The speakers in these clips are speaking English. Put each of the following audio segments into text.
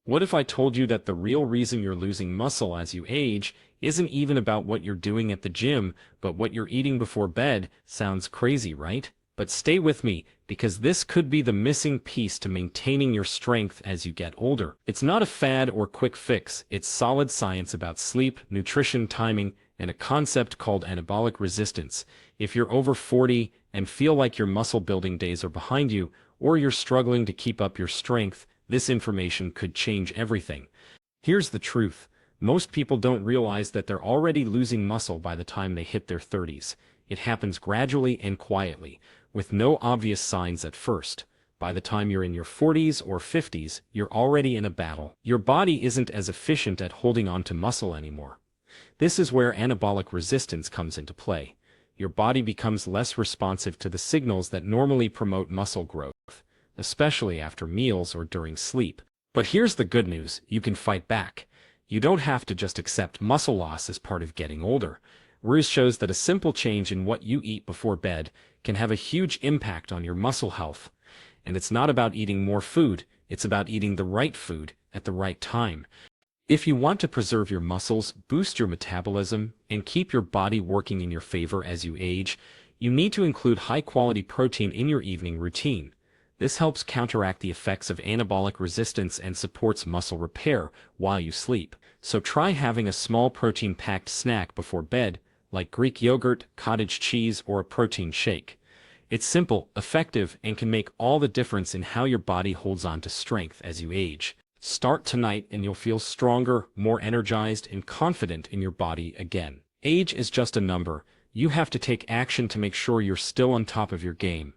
What if I told you that the real reason you're losing muscle as you age isn't even about what you're doing at the gym, but what you're eating before bed? Sounds crazy, right? But stay with me, because this could be the missing piece to maintaining your strength as you get older. It's not a fad or quick fix, it's solid science about sleep, nutrition, timing, and a concept called anabolic resistance. If you're over 40 and feel like your muscle building days are behind you, or you're struggling to keep up your strength, this information could change everything. Here's the truth. Most people don't realize that they're already losing muscle by the time they hit their 30s. It happens gradually and quietly, with no obvious signs at first. By the time you're in your 40s or 50s, you're already in a battle. Your body isn't as efficient at holding on to muscle anymore. This is where anabolic resistance comes into play. Your body becomes less responsive to the signals that normally promote muscle growth, especially after meals or during sleep. But here's the good news, you can fight back. You don't have to just accept muscle loss as part of getting older. Research shows that a simple change in what you eat before bed can have a huge impact on your muscle health. And it's not about eating more food, it's about eating the right food at the right time. If you want to preserve your muscles, boost your metabolism, and keep your body working in your favor as you age, you need to include high-quality protein in your evening routine. This helps counteract the effects of anabolic resistance and supports muscle repair while you sleep. So try having a small protein-packed snack before bed, like Greek yogurt, cottage cheese, or a protein shake. It's simple, effective, and can make all the difference in how your body holds on to strength as you age. Start tonight and you'll feel stronger, more energized, and confident in your body again. Age is just a number. You have to take action to make sure you're still on top of your game.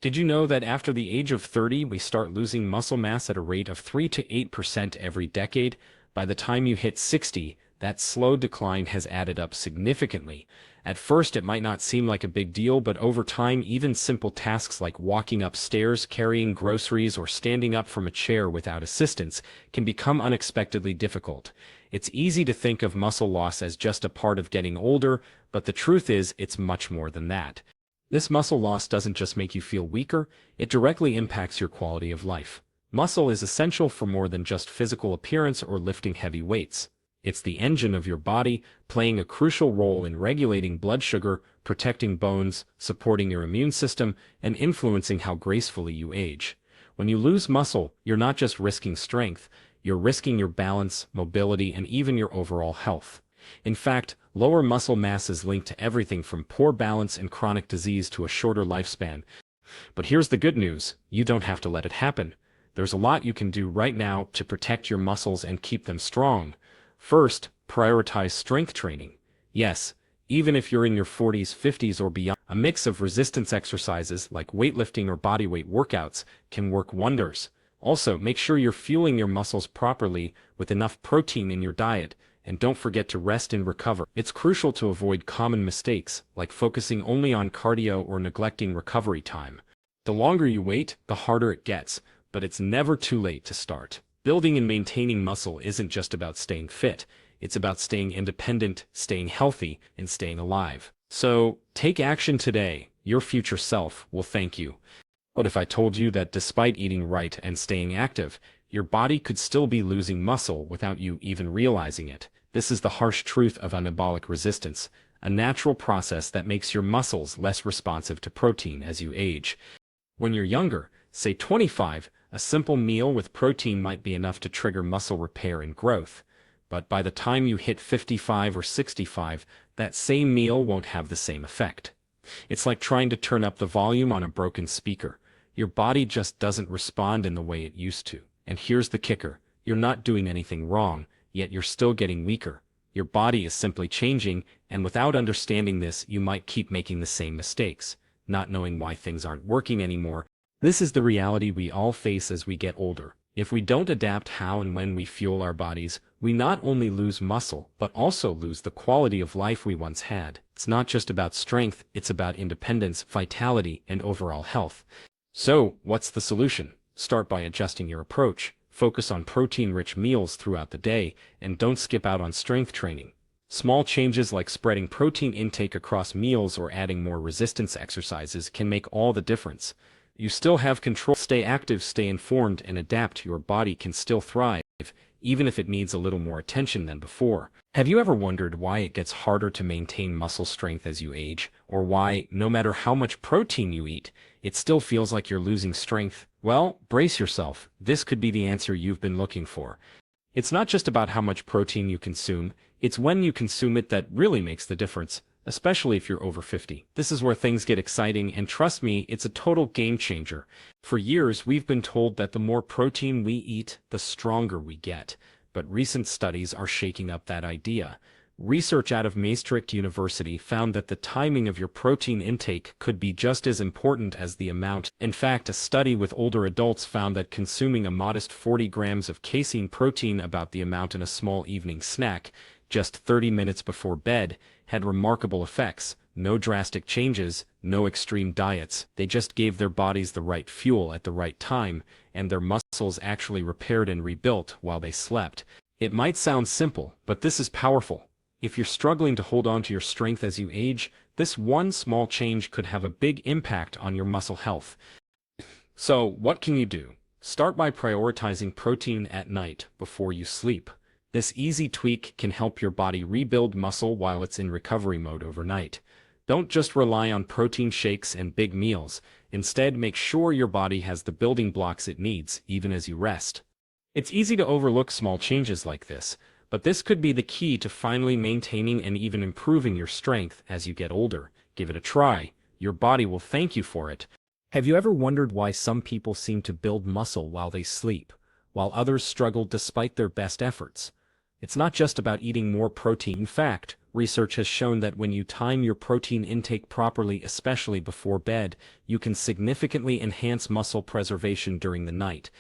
Did you know that after the age of 30, we start losing muscle mass at a rate of 3 to 8% every decade? By the time you hit 60, that slow decline has added up significantly. At first, it might not seem like a big deal, but over time, even simple tasks like walking upstairs, carrying groceries, or standing up from a chair without assistance can become unexpectedly difficult. It's easy to think of muscle loss as just a part of getting older, but the truth is, it's much more than that. This muscle loss doesn't just make you feel weaker, it directly impacts your quality of life. Muscle is essential for more than just physical appearance or lifting heavy weights. It's the engine of your body, playing a crucial role in regulating blood sugar, protecting bones, supporting your immune system, and influencing how gracefully you age. When you lose muscle, you're not just risking strength, you're risking your balance, mobility, and even your overall health. In fact, lower muscle mass is linked to everything from poor balance and chronic disease to a shorter lifespan. But here's the good news, you don't have to let it happen. There's a lot you can do right now to protect your muscles and keep them strong. First, prioritize strength training. Yes, even if you're in your 40s, 50s, or beyond, a mix of resistance exercises like weightlifting or bodyweight workouts can work wonders. Also, make sure you're fueling your muscles properly with enough protein in your diet, and don't forget to rest and recover. It's crucial to avoid common mistakes, like focusing only on cardio or neglecting recovery time. The longer you wait, the harder it gets, but it's never too late to start. Building and maintaining muscle isn't just about staying fit, it's about staying independent, staying healthy, and staying alive. So, take action today. Your future self will thank you. What if I told you that despite eating right and staying active, your body could still be losing muscle without you even realizing it? This is the harsh truth of anabolic resistance, a natural process that makes your muscles less responsive to protein as you age. When you're younger, say 25, a simple meal with protein might be enough to trigger muscle repair and growth. But by the time you hit 55 or 65, that same meal won't have the same effect. It's like trying to turn up the volume on a broken speaker. Your body just doesn't respond in the way it used to. And here's the kicker, you're not doing anything wrong, yet you're still getting weaker. Your body is simply changing, and without understanding this, you might keep making the same mistakes, not knowing why things aren't working anymore. This is the reality we all face as we get older. If we don't adapt how and when we fuel our bodies, we not only lose muscle, but also lose the quality of life we once had. It's not just about strength, it's about independence, vitality, and overall health. So, what's the solution? Start by adjusting your approach. Focus on protein-rich meals throughout the day, and don't skip out on strength training. Small changes like spreading protein intake across meals or adding more resistance exercises can make all the difference. You still have control. Stay active, stay informed, and adapt. Your body can still thrive. even if it needs a little more attention than before. Have you ever wondered why it gets harder to maintain muscle strength as you age, or why, no matter how much protein you eat, it still feels like you're losing strength? Well, brace yourself. This could be the answer you've been looking for. It's not just about how much protein you consume, it's when you consume it that really makes the difference, especially if you're over 50. This is where things get exciting, and trust me, it's a total game changer. For years, we've been told that the more protein we eat, the stronger we get. But recent studies are shaking up that idea. Research out of Maastricht University found that the timing of your protein intake could be just as important as the amount. In fact, a study with older adults found that consuming a modest 40 grams of casein protein, about the amount in a small evening snack, just 30 minutes before bed, had remarkable effects. No drastic changes, no extreme diets. They just gave their bodies the right fuel at the right time, and their muscles actually repaired and rebuilt while they slept. It might sound simple, but this is powerful. If you're struggling to hold on to your strength as you age, this one small change could have a big impact on your muscle health. So, what can you do? Start by prioritizing protein at night before you sleep. This easy tweak can help your body rebuild muscle while it's in recovery mode overnight. Don't just rely on protein shakes and big meals. Instead, make sure your body has the building blocks it needs, even as you rest. It's easy to overlook small changes like this, but this could be the key to finally maintaining and even improving your strength as you get older. Give it a try. Your body will thank you for it. Have you ever wondered why some people seem to build muscle while they sleep, while others struggle despite their best efforts? It's not just about eating more protein. In fact, research has shown that when you time your protein intake properly, especially before bed, you can significantly enhance muscle preservation during the night.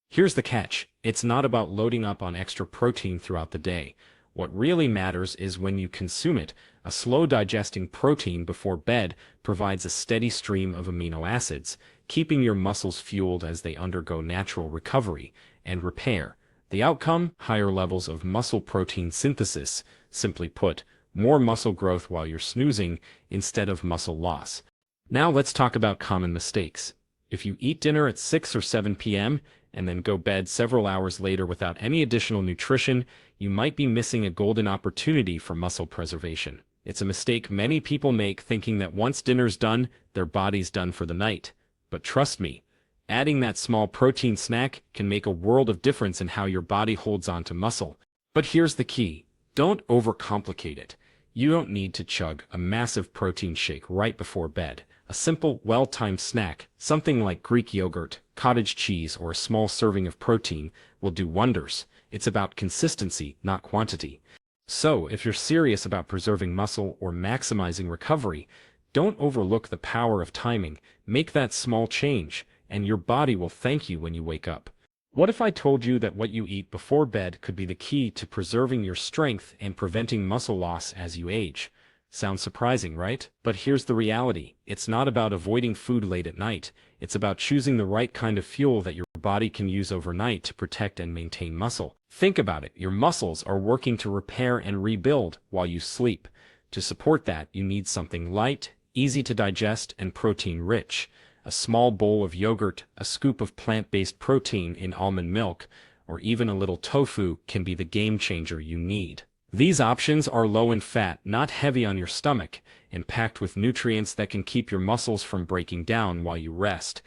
Here's the catch. It's not about loading up on extra protein throughout the day. What really matters is when you consume it. A slow-digesting protein before bed provides a steady stream of amino acids, keeping your muscles fueled as they undergo natural recovery and repair. The outcome? Higher levels of muscle protein synthesis. Simply put, more muscle growth while you're snoozing instead of muscle loss. Now let's talk about common mistakes. If you eat dinner at 6 or 7 p.m., and then go bed several hours later without any additional nutrition, you might be missing a golden opportunity for muscle preservation. It's a mistake many people make, thinking that once dinner's done, their body's done for the night. But trust me, adding that small protein snack can make a world of difference in how your body holds on to muscle. But here's the key. Don't overcomplicate it. You don't need to chug a massive protein shake right before bed. A simple, well-timed snack, something like Greek yogurt, cottage cheese, or a small serving of protein, will do wonders. It's about consistency, not quantity. So, if you're serious about preserving muscle or maximizing recovery, don't overlook the power of timing. Make that small change, and your body will thank you when you wake up. What if I told you that what you eat before bed could be the key to preserving your strength and preventing muscle loss as you age? Sounds surprising, right? But here's the reality. It's not about avoiding food late at night. It's about choosing the right kind of fuel that your body can use overnight to protect and maintain muscle. Think about it. Your muscles are working to repair and rebuild while you sleep. To support that, you need something light, easy to digest, and protein-rich. A small bowl of yogurt, a scoop of plant-based protein in almond milk, or even a little tofu can be the game changer you need. These options are low in fat, not heavy on your stomach, and packed with nutrients that can keep your muscles from breaking down while you rest.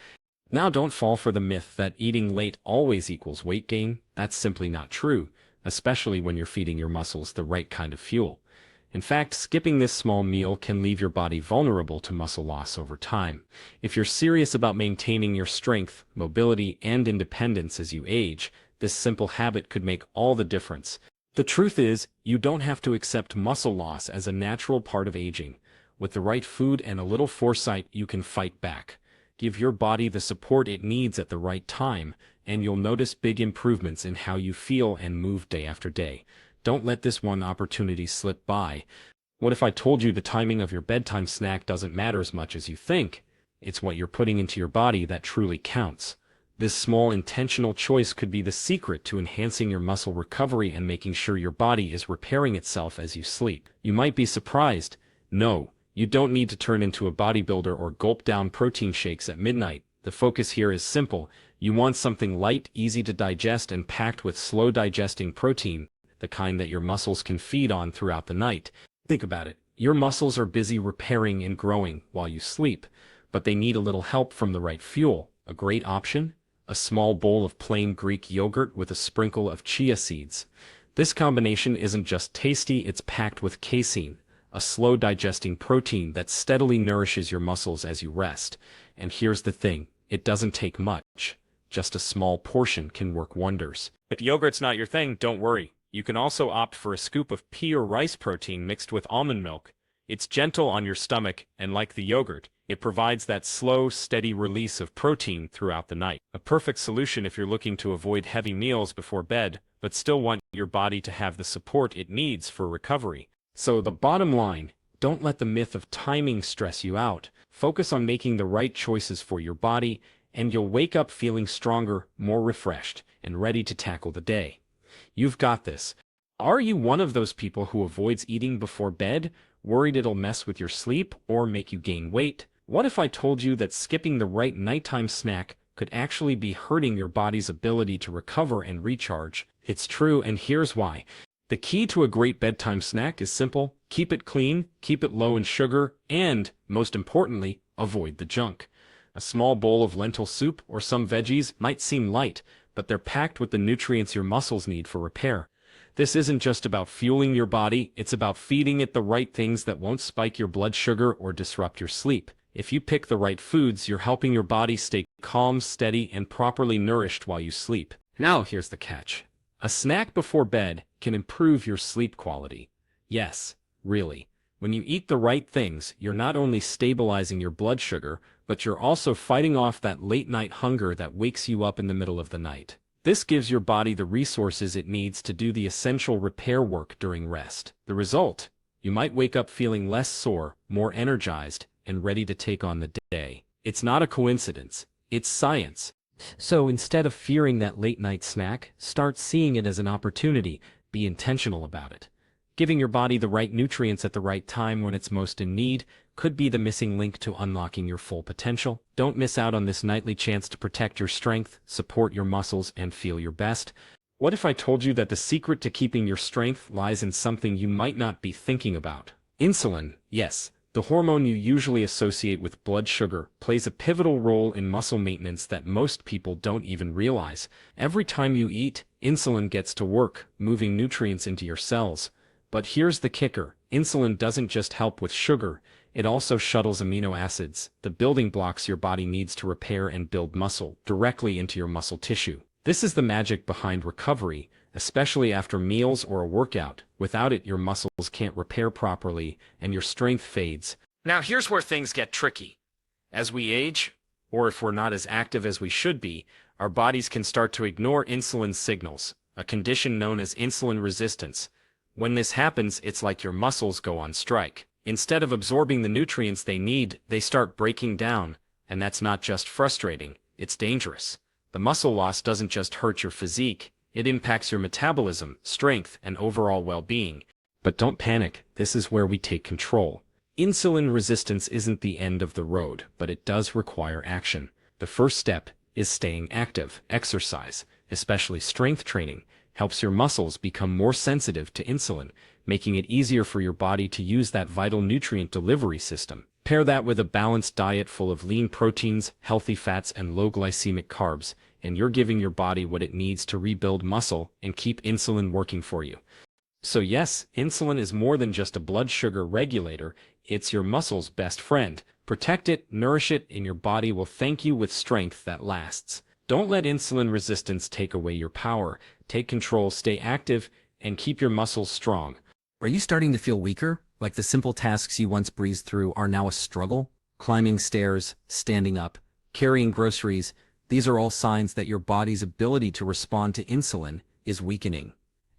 Now don't fall for the myth that eating late always equals weight gain. That's simply not true, especially when you're feeding your muscles the right kind of fuel. In fact, skipping this small meal can leave your body vulnerable to muscle loss over time. If you're serious about maintaining your strength, mobility, and independence as you age, this simple habit could make all the difference. The truth is, you don't have to accept muscle loss as a natural part of aging. With the right food and a little foresight, you can fight back. Give your body the support it needs at the right time, and you'll notice big improvements in how you feel and move day after day. Don't let this one opportunity slip by. What if I told you the timing of your bedtime snack doesn't matter as much as you think? It's what you're putting into your body that truly counts. This small intentional choice could be the secret to enhancing your muscle recovery and making sure your body is repairing itself as you sleep. You might be surprised. No, you don't need to turn into a bodybuilder or gulp down protein shakes at midnight. The focus here is simple. You want something light, easy to digest, and packed with slow-digesting protein, the kind that your muscles can feed on throughout the night. Think about it. Your muscles are busy repairing and growing while you sleep, but they need a little help from the right fuel. A great option? A small bowl of plain Greek yogurt with a sprinkle of chia seeds. This combination isn't just tasty, it's packed with casein, a slow-digesting protein that steadily nourishes your muscles as you rest. And here's the thing, it doesn't take much. Just a small portion can work wonders. If yogurt's not your thing, don't worry. You can also opt for a scoop of pea or rice protein mixed with almond milk. It's gentle on your stomach, and like the yogurt, it provides that slow, steady release of protein throughout the night. A perfect solution if you're looking to avoid heavy meals before bed, but still want your body to have the support it needs for recovery. So the bottom line, don't let the myth of timing stress you out. Focus on making the right choices for your body, and you'll wake up feeling stronger, more refreshed, and ready to tackle the day. You've got this. Are you one of those people who avoids eating before bed, worried it'll mess with your sleep or make you gain weight? What if I told you that skipping the right nighttime snack could actually be hurting your body's ability to recover and recharge? It's true, and here's why. The key to a great bedtime snack is simple. Keep it clean, keep it low in sugar, and, most importantly, avoid the junk. A small bowl of lentil soup or some veggies might seem light, but they're packed with the nutrients your muscles need for repair. This isn't just about fueling your body, it's about feeding it the right things that won't spike your blood sugar or disrupt your sleep. If you pick the right foods, you're helping your body stay calm, steady, and properly nourished while you sleep. Now here's the catch. A snack before bed can improve your sleep quality. Yes, really. When you eat the right things, you're not only stabilizing your blood sugar, but you're also fighting off that late-night hunger that wakes you up in the middle of the night. This gives your body the resources it needs to do the essential repair work during rest. The result? You might wake up feeling less sore, more energized, and ready to take on the day. It's not a coincidence. It's science. So instead of fearing that late-night snack, start seeing it as an opportunity. Be intentional about it. Giving your body the right nutrients at the right time when it's most in need could be the missing link to unlocking your full potential. Don't miss out on this nightly chance to protect your strength, support your muscles, and feel your best. What if I told you that the secret to keeping your strength lies in something you might not be thinking about? Insulin, yes. The hormone you usually associate with blood sugar plays a pivotal role in muscle maintenance that most people don't even realize. Every time you eat, insulin gets to work, moving nutrients into your cells. But here's the kicker. Insulin doesn't just help with sugar, it also shuttles amino acids, the building blocks your body needs to repair and build muscle, directly into your muscle tissue. This is the magic behind recovery, especially after meals or a workout. Without it, your muscles can't repair properly, and your strength fades. Now here's where things get tricky. As we age, or if we're not as active as we should be, our bodies can start to ignore insulin signals, a condition known as insulin resistance. When this happens, it's like your muscles go on strike. Instead of absorbing the nutrients they need, they start breaking down, and that's not just frustrating, it's dangerous. The muscle loss doesn't just hurt your physique, it impacts your metabolism, strength, and overall well-being. But don't panic, this is where we take control. Insulin resistance isn't the end of the road, but it does require action. The first step is staying active. Exercise, especially strength training, helps your muscles become more sensitive to insulin, making it easier for your body to use that vital nutrient delivery system. Pair that with a balanced diet full of lean proteins, healthy fats, and low glycemic carbs, and you're giving your body what it needs to rebuild muscle and keep insulin working for you. So yes, insulin is more than just a blood sugar regulator, it's your muscle's best friend. Protect it, nourish it, and your body will thank you with strength that lasts. Don't let insulin resistance take away your power. Take control, stay active, and keep your muscles strong. Are you starting to feel weaker? Like the simple tasks you once breezed through are now a struggle? Climbing stairs, standing up, carrying groceries, these are all signs that your body's ability to respond to insulin is weakening.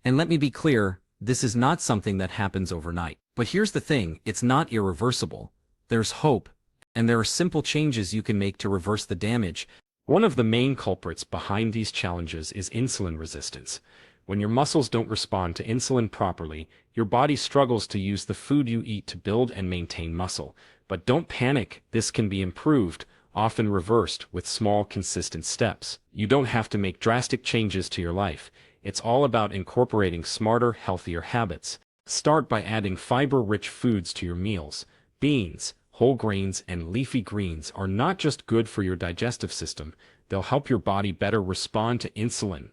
And let me be clear, this is not something that happens overnight. But here's the thing, it's not irreversible. There's hope, and there are simple changes you can make to reverse the damage. One of the main culprits behind these challenges is insulin resistance. When your muscles don't respond to insulin properly, your body struggles to use the food you eat to build and maintain muscle. But don't panic, this can be improved. often reversed with small, consistent steps. You don't have to make drastic changes to your life. It's all about incorporating smarter, healthier habits. Start by adding fiber-rich foods to your meals. Beans, whole grains, and leafy greens are not just good for your digestive system, they'll help your body better respond to insulin.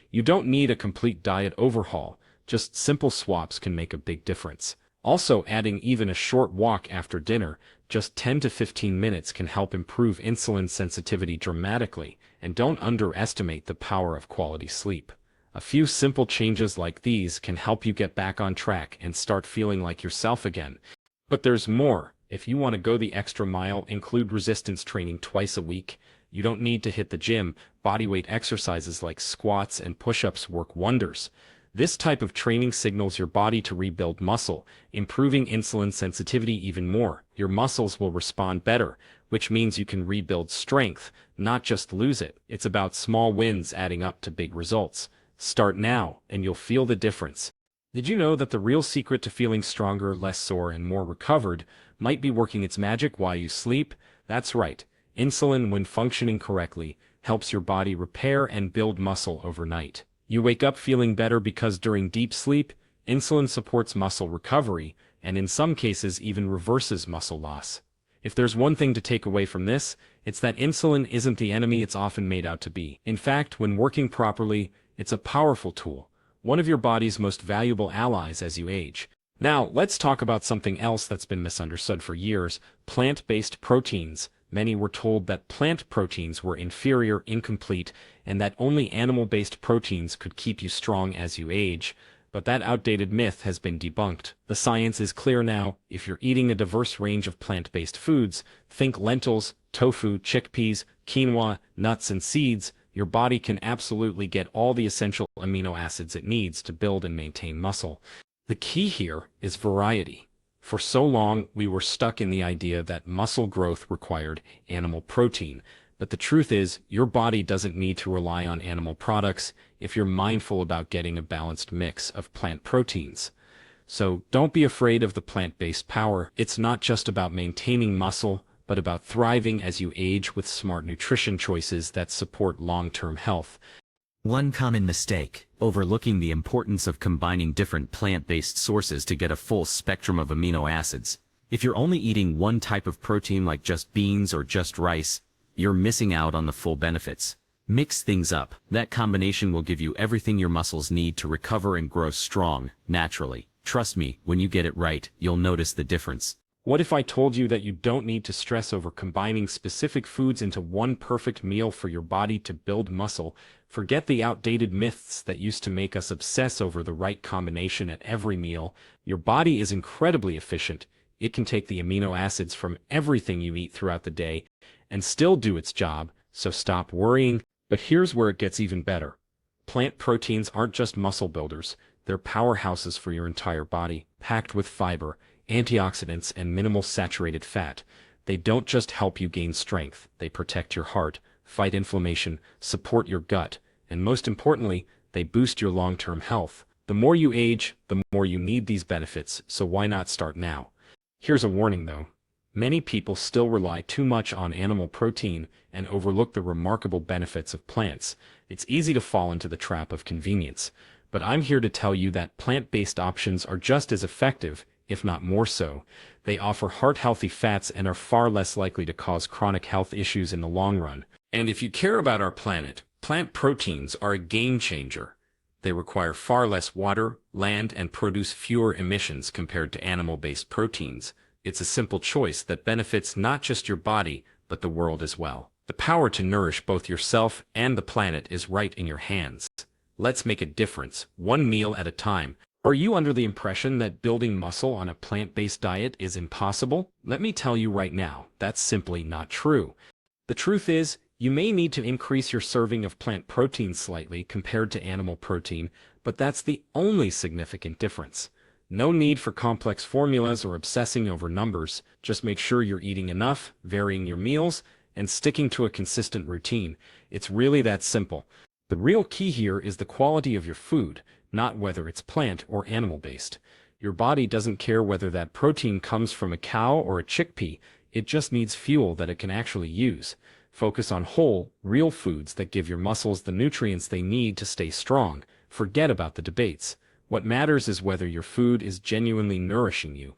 You don't need a complete diet overhaul, just simple swaps can make a big difference. Also, adding even a short walk after dinner, just 10 to 15 minutes, can help improve insulin sensitivity dramatically, and don't underestimate the power of quality sleep. A few simple changes like these can help you get back on track and start feeling like yourself again. But there's more. If you want to go the extra mile, include resistance training twice a week. You don't need to hit the gym. Bodyweight exercises like squats and push-ups work wonders. This type of training signals your body to rebuild muscle, improving insulin sensitivity even more. Your muscles will respond better, which means you can rebuild strength, not just lose it. It's about small wins adding up to big results. Start now, and you'll feel the difference. Did you know that the real secret to feeling stronger, less sore, and more recovered might be working its magic while you sleep? That's right. Insulin, when functioning correctly, helps your body repair and build muscle overnight. You wake up feeling better because during deep sleep, insulin supports muscle recovery, and in some cases even reverses muscle loss. If there's one thing to take away from this, it's that insulin isn't the enemy it's often made out to be. In fact, when working properly, it's a powerful tool, one of your body's most valuable allies as you age. Now, let's talk about something else that's been misunderstood for years: plant-based proteins. Many were told that plant proteins were inferior, incomplete, and that only animal-based proteins could keep you strong as you age. But that outdated myth has been debunked. The science is clear now. If you're eating a diverse range of plant-based foods, think lentils, tofu, chickpeas, quinoa, nuts, and seeds, your body can absolutely get all the essential amino acids it needs to build and maintain muscle. The key here is variety. For so long, we were stuck in the idea that muscle growth required animal protein. But the truth is, your body doesn't need to rely on animal products if you're mindful about getting a balanced mix of plant proteins. So don't be afraid of the plant-based power. It's not just about maintaining muscle, but about thriving as you age with smart nutrition choices that support long-term health. One common mistake: overlooking the importance of combining different plant-based sources to get a full spectrum of amino acids. If you're only eating one type of protein, like just beans or just rice, you're missing out on the full benefits. Mix things up. That combination will give you everything your muscles need to recover and grow strong, naturally. Trust me, when you get it right, you'll notice the difference. What if I told you that you don't need to stress over combining specific foods into one perfect meal for your body to build muscle? Forget the outdated myths that used to make us obsess over the right combination at every meal. Your body is incredibly efficient. It can take the amino acids from everything you eat throughout the day and still do its job, so stop worrying. But here's where it gets even better. Plant proteins aren't just muscle builders, they're powerhouses for your entire body, packed with fiber, antioxidants, and minimal saturated fat. They don't just help you gain strength, they protect your heart, fight inflammation, support your gut, and most importantly, they boost your long-term health. The more you age, the more you need these benefits, so why not start now? Here's a warning though. Many people still rely too much on animal protein and overlook the remarkable benefits of plants. It's easy to fall into the trap of convenience, but I'm here to tell you that plant-based options are just as effective, if not more so. They offer heart-healthy fats and are far less likely to cause chronic health issues in the long run. And if you care about our planet, plant proteins are a game changer. They require far less water, land, and produce fewer emissions compared to animal-based proteins. It's a simple choice that benefits not just your body, but the world as well. The power to nourish both yourself and the planet is right in your hands. Let's make a difference, one meal at a time. Are you under the impression that building muscle on a plant-based diet is impossible? Let me tell you right now, that's simply not true. The truth is, you may need to increase your serving of plant protein slightly compared to animal protein, but that's the only significant difference. No need for complex formulas or obsessing over numbers. Just make sure you're eating enough, varying your meals, and sticking to a consistent routine. It's really that simple. The real key here is the quality of your food, not whether it's plant or animal-based. Your body doesn't care whether that protein comes from a cow or a chickpea. It just needs fuel that it can actually use. Focus on whole, real foods that give your muscles the nutrients they need to stay strong. Forget about the debates. What matters is whether your food is genuinely nourishing you.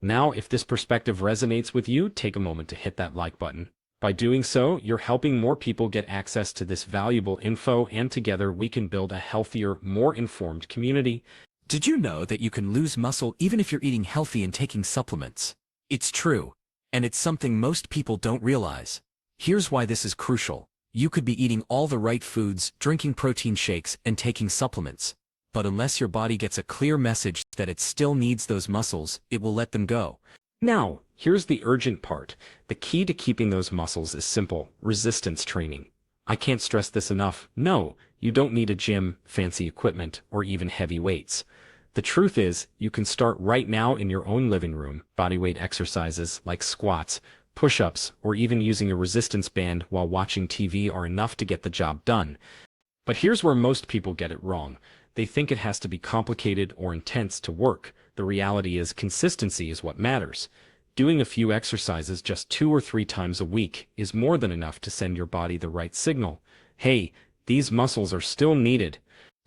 Now, if this perspective resonates with you, take a moment to hit that like button. By doing so, you're helping more people get access to this valuable info, and together we can build a healthier, more informed community. Did you know that you can lose muscle even if you're eating healthy and taking supplements? It's true, and it's something most people don't realize. Here's why this is crucial. You could be eating all the right foods, drinking protein shakes, and taking supplements. But unless your body gets a clear message that it still needs those muscles, it will let them go. Now, here's the urgent part. The key to keeping those muscles is simple: resistance training. I can't stress this enough. No, you don't need a gym, fancy equipment, or even heavy weights. The truth is, you can start right now in your own living room. Bodyweight exercises like squats, push-ups, or even using a resistance band while watching TV are enough to get the job done. But here's where most people get it wrong. They think it has to be complicated or intense to work. The reality is consistency is what matters. Doing a few exercises just 2 or 3 times a week is more than enough to send your body the right signal. Hey, these muscles are still needed.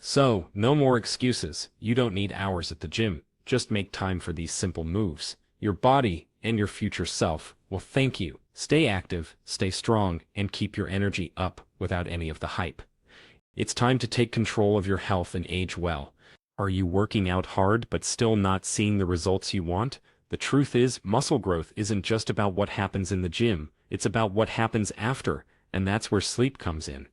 So, no more excuses. You don't need hours at the gym. Just make time for these simple moves. Your body and your future self will thank you. Stay active, stay strong, and keep your energy up without any of the hype. It's time to take control of your health and age well. Are you working out hard but still not seeing the results you want? The truth is, muscle growth isn't just about what happens in the gym. It's about what happens after, and that's where sleep comes in.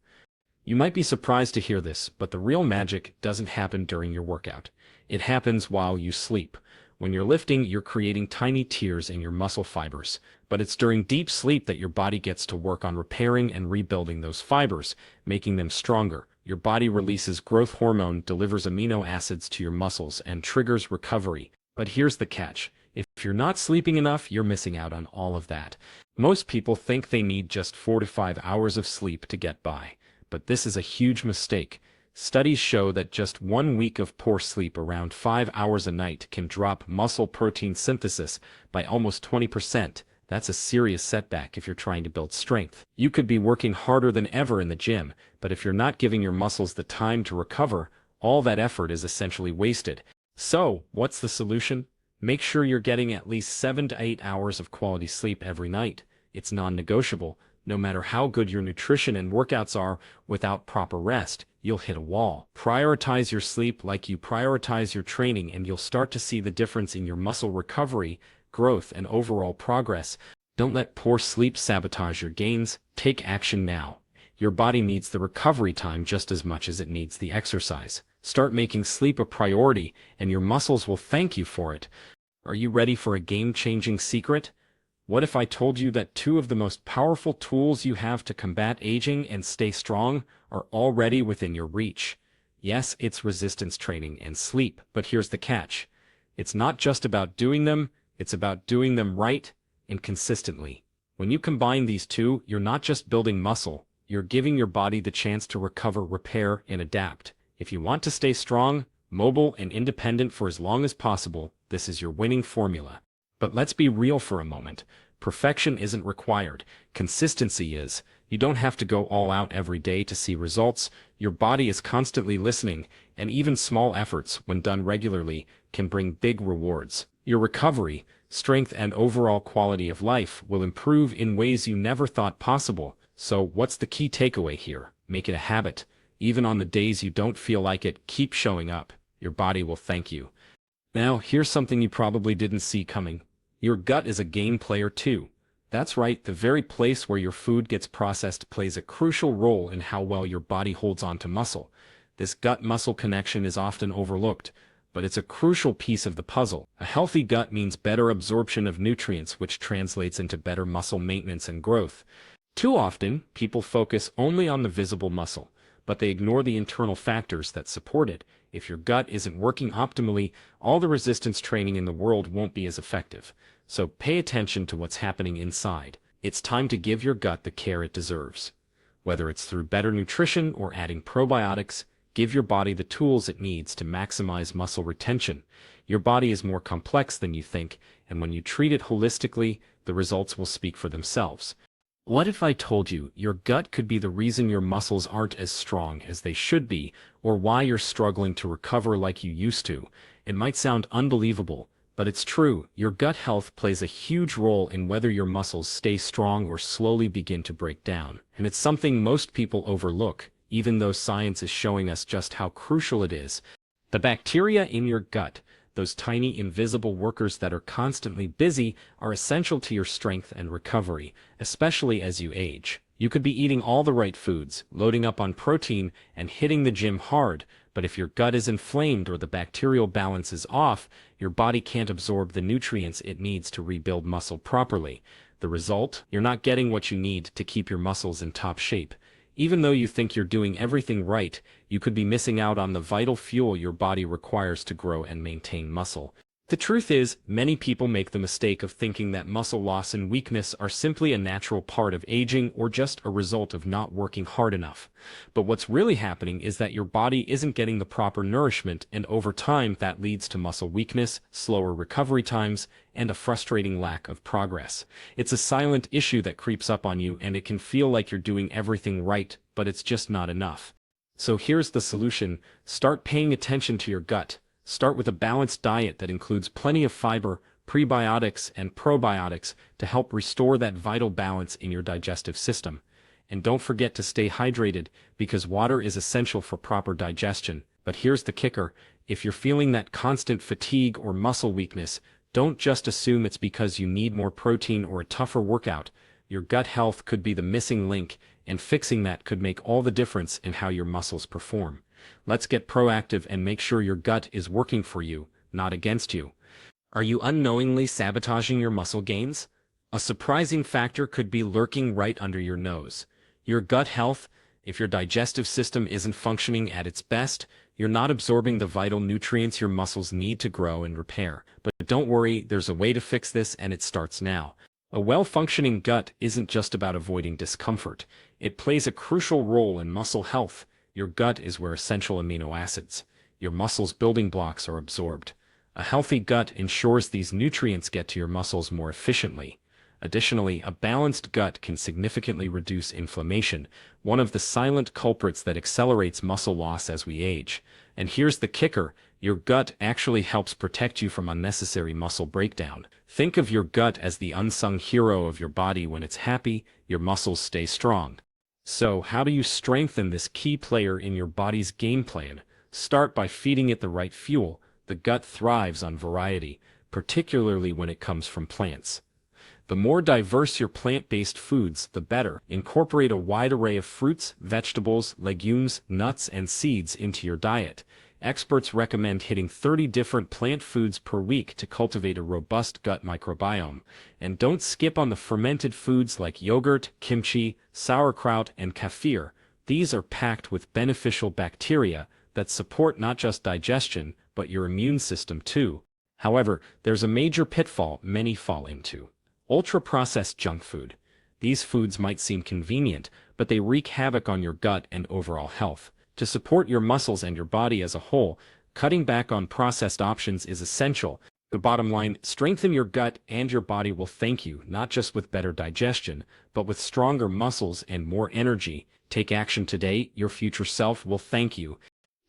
You might be surprised to hear this, but the real magic doesn't happen during your workout. It happens while you sleep. When you're lifting, you're creating tiny tears in your muscle fibers, but it's during deep sleep that your body gets to work on repairing and rebuilding those fibers, making them stronger. Your body releases growth hormone, delivers amino acids to your muscles, and triggers recovery. But here's the catch. If you're not sleeping enough, you're missing out on all of that. Most people think they need just 4 to 5 hours of sleep to get by. But this is a huge mistake. Studies show that just 1 week of poor sleep, around 5 hours a night, can drop muscle protein synthesis by almost 20%. That's a serious setback if you're trying to build strength. You could be working harder than ever in the gym, but if you're not giving your muscles the time to recover, all that effort is essentially wasted. So, what's the solution? Make sure you're getting at least 7 to 8 hours of quality sleep every night. It's non-negotiable. No matter how good your nutrition and workouts are, without proper rest, you'll hit a wall. Prioritize your sleep like you prioritize your training, and you'll start to see the difference in your muscle recovery, growth, and overall progress. Don't let poor sleep sabotage your gains. Take action now. Your body needs the recovery time just as much as it needs the exercise. Start making sleep a priority, and your muscles will thank you for it. Are you ready for a game-changing secret? What if I told you that 2 of the most powerful tools you have to combat aging and stay strong are already within your reach? Yes, it's resistance training and sleep, but here's the catch. It's not just about doing them, it's about doing them right and consistently. When you combine these 2, you're not just building muscle, you're giving your body the chance to recover, repair, and adapt. If you want to stay strong, mobile, and independent for as long as possible, this is your winning formula. But let's be real for a moment. Perfection isn't required. Consistency is. You don't have to go all out every day to see results. Your body is constantly listening, and even small efforts, when done regularly, can bring big rewards. Your recovery, strength, and overall quality of life will improve in ways you never thought possible. So, what's the key takeaway here? Make it a habit. Even on the days you don't feel like it, keep showing up. Your body will thank you. Now, here's something you probably didn't see coming. Your gut is a game player too. That's right, the very place where your food gets processed plays a crucial role in how well your body holds on to muscle. This gut-muscle connection is often overlooked, but it's a crucial piece of the puzzle. A healthy gut means better absorption of nutrients, which translates into better muscle maintenance and growth. Too often, people focus only on the visible muscle, but they ignore the internal factors that support it. If your gut isn't working optimally, all the resistance training in the world won't be as effective. So pay attention to what's happening inside. It's time to give your gut the care it deserves. Whether it's through better nutrition or adding probiotics, give your body the tools it needs to maximize muscle retention. Your body is more complex than you think, and when you treat it holistically, the results will speak for themselves. What if I told you your gut could be the reason your muscles aren't as strong as they should be, or why you're struggling to recover like you used to? It might sound unbelievable, but it's true. Your gut health plays a huge role in whether your muscles stay strong or slowly begin to break down. And it's something most people overlook, even though science is showing us just how crucial it is. The bacteria in your gut, those tiny invisible workers that are constantly busy, are essential to your strength and recovery, especially as you age. You could be eating all the right foods, loading up on protein, and hitting the gym hard, but if your gut is inflamed or the bacterial balance is off, your body can't absorb the nutrients it needs to rebuild muscle properly. The result? You're not getting what you need to keep your muscles in top shape. Even though you think you're doing everything right, you could be missing out on the vital fuel your body requires to grow and maintain muscle. The truth is, many people make the mistake of thinking that muscle loss and weakness are simply a natural part of aging or just a result of not working hard enough. But what's really happening is that your body isn't getting the proper nourishment, and over time that leads to muscle weakness, slower recovery times, and a frustrating lack of progress. It's a silent issue that creeps up on you, and it can feel like you're doing everything right, but it's just not enough. So here's the solution. Start paying attention to your gut. Start with a balanced diet that includes plenty of fiber, prebiotics, and probiotics to help restore that vital balance in your digestive system. And don't forget to stay hydrated, because water is essential for proper digestion. But here's the kicker: if you're feeling that constant fatigue or muscle weakness, don't just assume it's because you need more protein or a tougher workout. Your gut health could be the missing link, and fixing that could make all the difference in how your muscles perform. Let's get proactive and make sure your gut is working for you, not against you. Are you unknowingly sabotaging your muscle gains? A surprising factor could be lurking right under your nose. Your gut health. If your digestive system isn't functioning at its best, you're not absorbing the vital nutrients your muscles need to grow and repair. But don't worry, there's a way to fix this, and it starts now. A well-functioning gut isn't just about avoiding discomfort. It plays a crucial role in muscle health. Your gut is where essential amino acids, your muscles' building blocks, are absorbed. A healthy gut ensures these nutrients get to your muscles more efficiently. Additionally, a balanced gut can significantly reduce inflammation, one of the silent culprits that accelerates muscle loss as we age. And here's the kicker: your gut actually helps protect you from unnecessary muscle breakdown. Think of your gut as the unsung hero of your body. When it's happy, your muscles stay strong. So, how do you strengthen this key player in your body's game plan? Start by feeding it the right fuel. The gut thrives on variety, particularly when it comes from plants. The more diverse your plant-based foods, the better. Incorporate a wide array of fruits, vegetables, legumes, nuts, and seeds into your diet. Experts recommend hitting 30 different plant foods per week to cultivate a robust gut microbiome. And don't skip on the fermented foods like yogurt, kimchi, sauerkraut, and kefir. These are packed with beneficial bacteria that support not just digestion, but your immune system too. However, there's a major pitfall many fall into: ultra-processed junk food. These foods might seem convenient, but they wreak havoc on your gut and overall health. To support your muscles and your body as a whole, cutting back on processed options is essential. The bottom line: strengthen your gut and your body will thank you, not just with better digestion, but with stronger muscles and more energy. Take action today, your future self will thank you.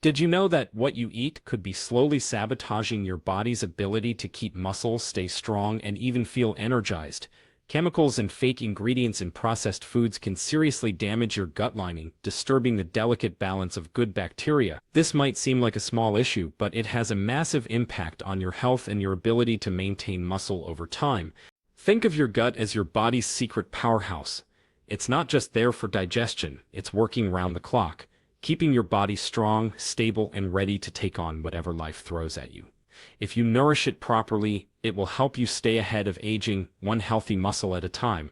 Did you know that what you eat could be slowly sabotaging your body's ability to keep muscles, stay strong, and even feel energized? Chemicals and fake ingredients in processed foods can seriously damage your gut lining, disturbing the delicate balance of good bacteria. This might seem like a small issue, but it has a massive impact on your health and your ability to maintain muscle over time. Think of your gut as your body's secret powerhouse. It's not just there for digestion, it's working round the clock, keeping your body strong, stable, and ready to take on whatever life throws at you. If you nourish it properly, it will help you stay ahead of aging, one healthy muscle at a time.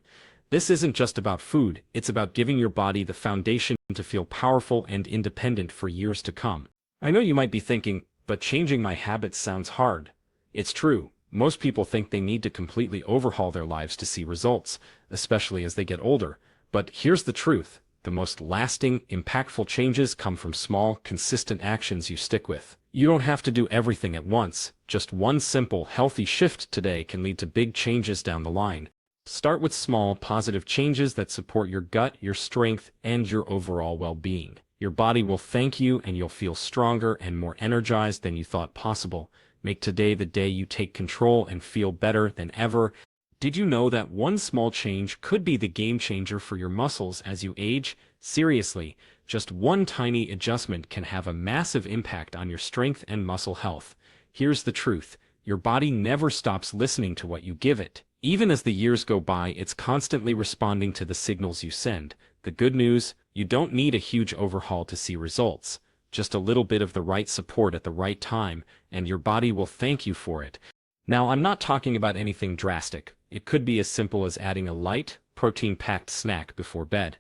This isn't just about food, it's about giving your body the foundation to feel powerful and independent for years to come. I know you might be thinking, but changing my habits sounds hard. It's true. Most people think they need to completely overhaul their lives to see results, especially as they get older. But here's the truth: the most lasting, impactful changes come from small, consistent actions you stick with. You don't have to do everything at once. Just one simple, healthy shift today can lead to big changes down the line. Start with small, positive changes that support your gut, your strength, and your overall well-being. Your body will thank you and you'll feel stronger and more energized than you thought possible. Make today the day you take control and feel better than ever. Did you know that one small change could be the game changer for your muscles as you age? Seriously, just one tiny adjustment can have a massive impact on your strength and muscle health. Here's the truth. Your body never stops listening to what you give it. Even as the years go by, it's constantly responding to the signals you send. The good news, you don't need a huge overhaul to see results. Just a little bit of the right support at the right time, and your body will thank you for it. Now, I'm not talking about anything drastic. It could be as simple as adding a light, protein-packed snack before bed.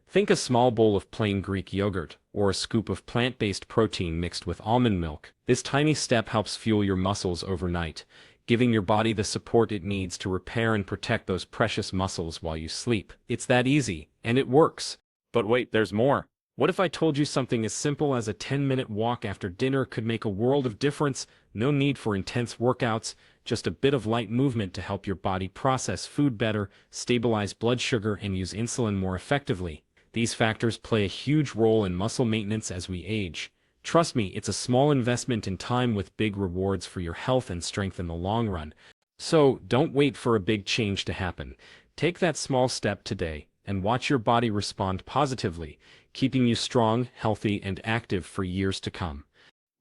Think a small bowl of plain Greek yogurt, or a scoop of plant-based protein mixed with almond milk. This tiny step helps fuel your muscles overnight, giving your body the support it needs to repair and protect those precious muscles while you sleep. It's that easy, and it works. But wait, there's more. What if I told you something as simple as a 10-minute walk after dinner could make a world of difference? No need for intense workouts, just a bit of light movement to help your body process food better, stabilize blood sugar, and use insulin more effectively. These factors play a huge role in muscle maintenance as we age. Trust me, it's a small investment in time with big rewards for your health and strength in the long run. So, don't wait for a big change to happen. Take that small step today and watch your body respond positively, keeping you strong, healthy, and active for years to come.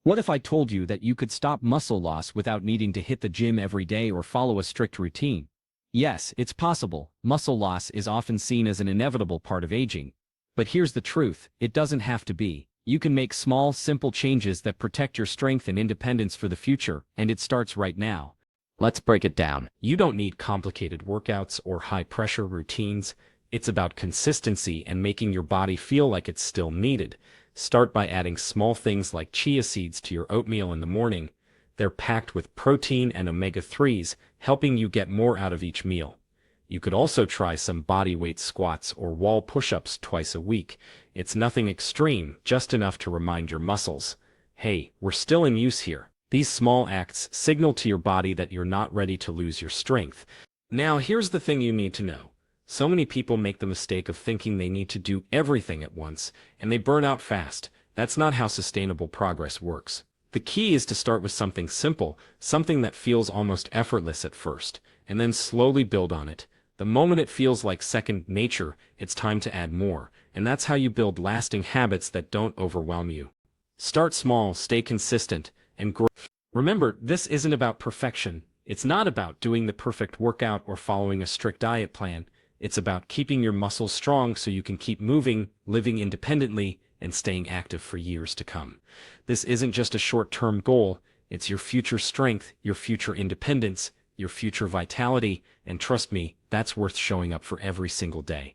What if I told you that you could stop muscle loss without needing to hit the gym every day or follow a strict routine? Yes, it's possible. Muscle loss is often seen as an inevitable part of aging. But here's the truth, it doesn't have to be. You can make small, simple changes that protect your strength and independence for the future, and it starts right now. Let's break it down. You don't need complicated workouts or high-pressure routines. It's about consistency and making your body feel like it's still needed. Start by adding small things like chia seeds to your oatmeal in the morning. They're packed with protein and omega-3s, helping you get more out of each meal. You could also try some body weight squats or wall push-ups twice a week. It's nothing extreme, just enough to remind your muscles, hey, we're still in use here. These small acts signal to your body that you're not ready to lose your strength. Now, here's the thing you need to know. So many people make the mistake of thinking they need to do everything at once, and they burn out fast. That's not how sustainable progress works. The key is to start with something simple, something that feels almost effortless at first, and then slowly build on it. The moment it feels like second nature, it's time to add more, and that's how you build lasting habits that don't overwhelm you. Start small, stay consistent, and grow. Remember, this isn't about perfection. It's not about doing the perfect workout or following a strict diet plan. It's about keeping your muscles strong so you can keep moving, living independently, and staying active for years to come. This isn't just a short-term goal. It's your future strength, your future independence, your future vitality, and trust me, that's worth showing up for every single day.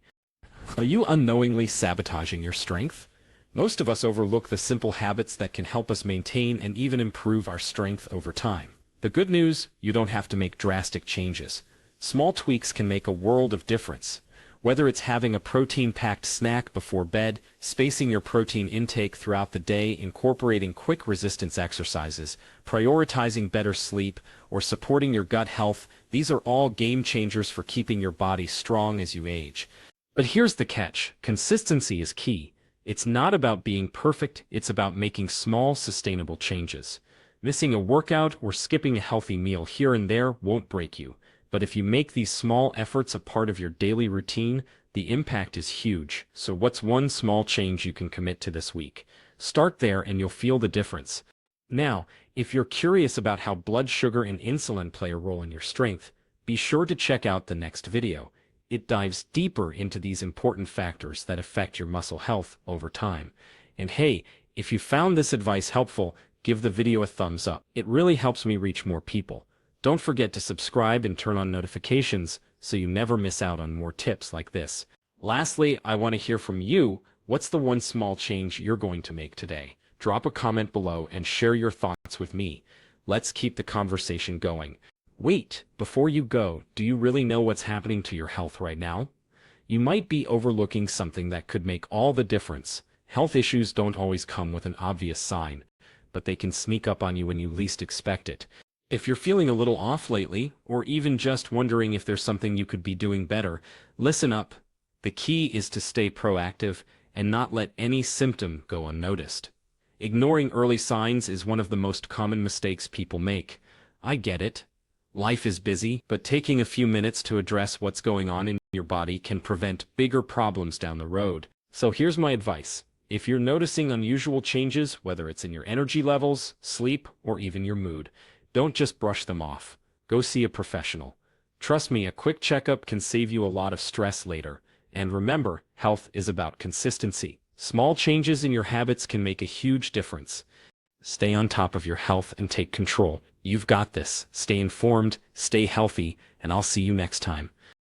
Are you unknowingly sabotaging your strength? Most of us overlook the simple habits that can help us maintain and even improve our strength over time. The good news, you don't have to make drastic changes. Small tweaks can make a world of difference. Whether it's having a protein-packed snack before bed, spacing your protein intake throughout the day, incorporating quick resistance exercises, prioritizing better sleep, or supporting your gut health, these are all game changers for keeping your body strong as you age. But here's the catch. Consistency is key. It's not about being perfect, it's about making small, sustainable changes. Missing a workout or skipping a healthy meal here and there won't break you. But if you make these small efforts a part of your daily routine, the impact is huge. So what's one small change you can commit to this week? Start there and you'll feel the difference. Now, if you're curious about how blood sugar and insulin play a role in your strength, be sure to check out the next video. It dives deeper into these important factors that affect your muscle health over time. And hey, if you found this advice helpful, give the video a thumbs up. It really helps me reach more people. Don't forget to subscribe and turn on notifications so you never miss out on more tips like this. Lastly, I want to hear from you. What's the one small change you're going to make today? Drop a comment below and share your thoughts with me. Let's keep the conversation going. Wait, before you go, do you really know what's happening to your health right now? You might be overlooking something that could make all the difference. Health issues don't always come with an obvious sign, but they can sneak up on you when you least expect it. If you're feeling a little off lately, or even just wondering if there's something you could be doing better, listen up. The key is to stay proactive and not let any symptom go unnoticed. Ignoring early signs is one of the most common mistakes people make. I get it. Life is busy, but taking a few minutes to address what's going on in your body can prevent bigger problems down the road. So here's my advice. If you're noticing unusual changes, whether it's in your energy levels, sleep, or even your mood, don't just brush them off. Go see a professional. Trust me, a quick checkup can save you a lot of stress later. And remember, health is about consistency. Small changes in your habits can make a huge difference. Stay on top of your health and take control. You've got this. Stay informed, stay healthy, and I'll see you next time.